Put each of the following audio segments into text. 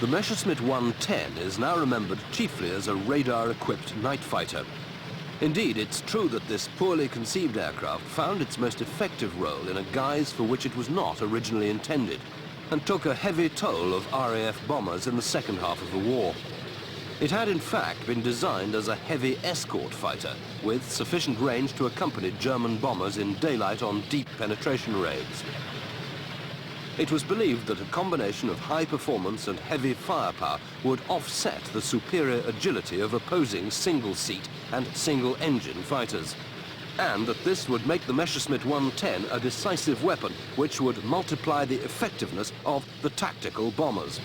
The Messerschmitt 110 is now remembered chiefly as a radar-equipped night fighter. Indeed, it's true that this poorly conceived aircraft found its most effective role in a guise for which it was not originally intended, and took a heavy toll of RAF bombers in the second half of the war. It had in fact been designed as a heavy escort fighter, with sufficient range to accompany German bombers in daylight on deep penetration raids. It was believed that a combination of high performance and heavy firepower would offset the superior agility of opposing single-seat and single-engine fighters, and that this would make the Messerschmitt 110 a decisive weapon which would multiply the effectiveness of the tactical bombers.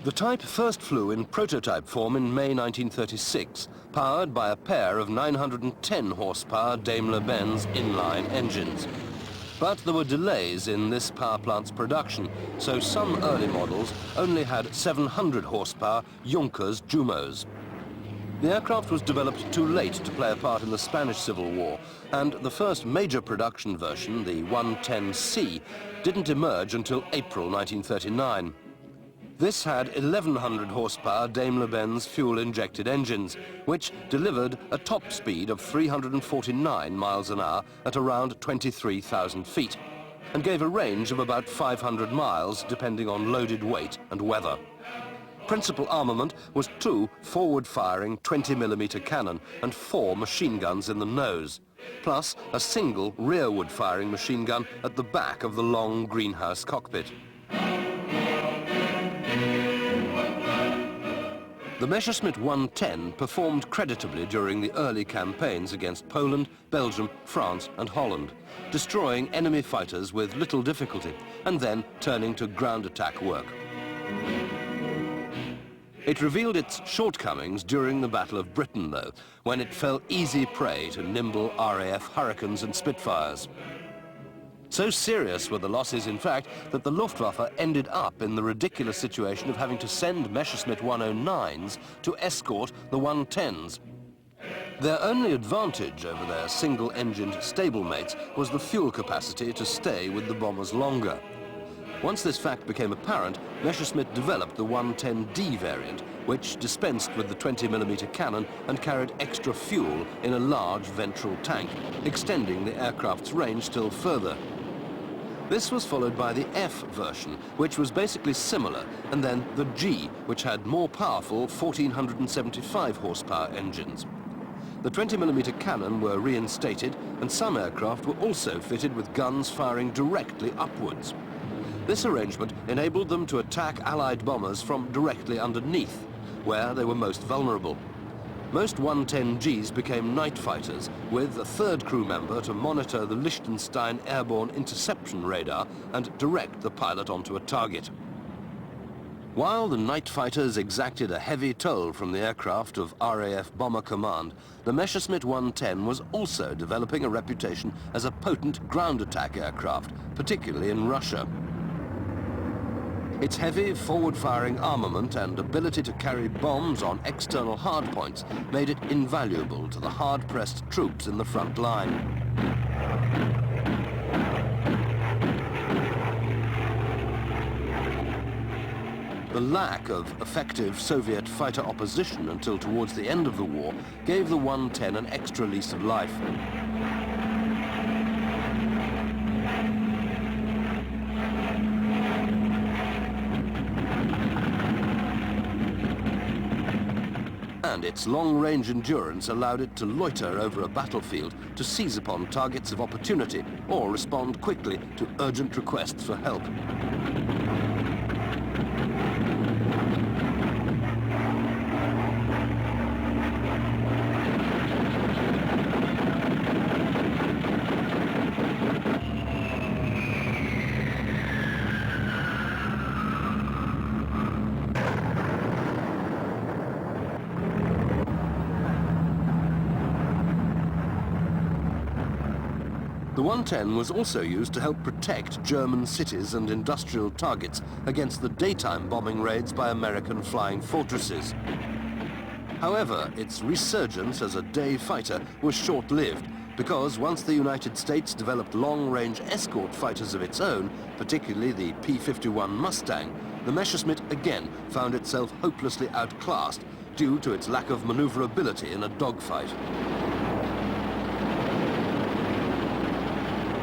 The type first flew in prototype form in May 1936, powered by a pair of 910 horsepower Daimler-Benz inline engines. But there were delays in this power plant's production, so some early models only had 700 horsepower Junkers Jumos. The aircraft was developed too late to play a part in the Spanish Civil War, and the first major production version, the 110C, didn't emerge until April 1939. This had 1,100 horsepower Daimler-Benz fuel-injected engines, which delivered a top speed of 349 miles an hour at around 23,000 feet, and gave a range of about 500 miles depending on loaded weight and weather. Principal armament was 2 forward-firing 20mm cannon and 4 machine guns in the nose, plus a single rearward-firing machine gun at the back of the long greenhouse cockpit. The Messerschmitt 110 performed creditably during the early campaigns against Poland, Belgium, France and Holland, destroying enemy fighters with little difficulty and then turning to ground attack work. It revealed its shortcomings during the Battle of Britain, though, when it fell easy prey to nimble RAF Hurricanes and Spitfires. So serious were the losses, in fact, that the Luftwaffe ended up in the ridiculous situation of having to send Messerschmitt 109s to escort the 110s. Their only advantage over their single-engined stablemates was the fuel capacity to stay with the bombers longer. Once this fact became apparent, Messerschmitt developed the 110D variant, which dispensed with the 20mm cannon and carried extra fuel in a large ventral tank, extending the aircraft's range still further. This was followed by the F version, which was basically similar, and then the G, which had more powerful 1,475 horsepower engines. The 20mm cannon were reinstated, and some aircraft were also fitted with guns firing directly upwards. This arrangement enabled them to attack Allied bombers from directly underneath, where they were most vulnerable. Most 110Gs became night fighters, with a third crew member to monitor the Liechtenstein airborne interception radar and direct the pilot onto a target. While the night fighters exacted a heavy toll from the aircraft of RAF Bomber Command, the Messerschmitt 110 was also developing a reputation as a potent ground attack aircraft, particularly in Russia. Its heavy forward-firing armament and ability to carry bombs on external hardpoints made it invaluable to the hard-pressed troops in the front line. The lack of effective Soviet fighter opposition until towards the end of the war gave the 110 an extra lease of life. And its long-range endurance allowed it to loiter over a battlefield to seize upon targets of opportunity or respond quickly to urgent requests for help. The 110 was also used to help protect German cities and industrial targets against the daytime bombing raids by American flying fortresses. However, its resurgence as a day fighter was short-lived, because once the United States developed long-range escort fighters of its own, particularly the P-51 Mustang, the Messerschmitt again found itself hopelessly outclassed due to its lack of maneuverability in a dogfight.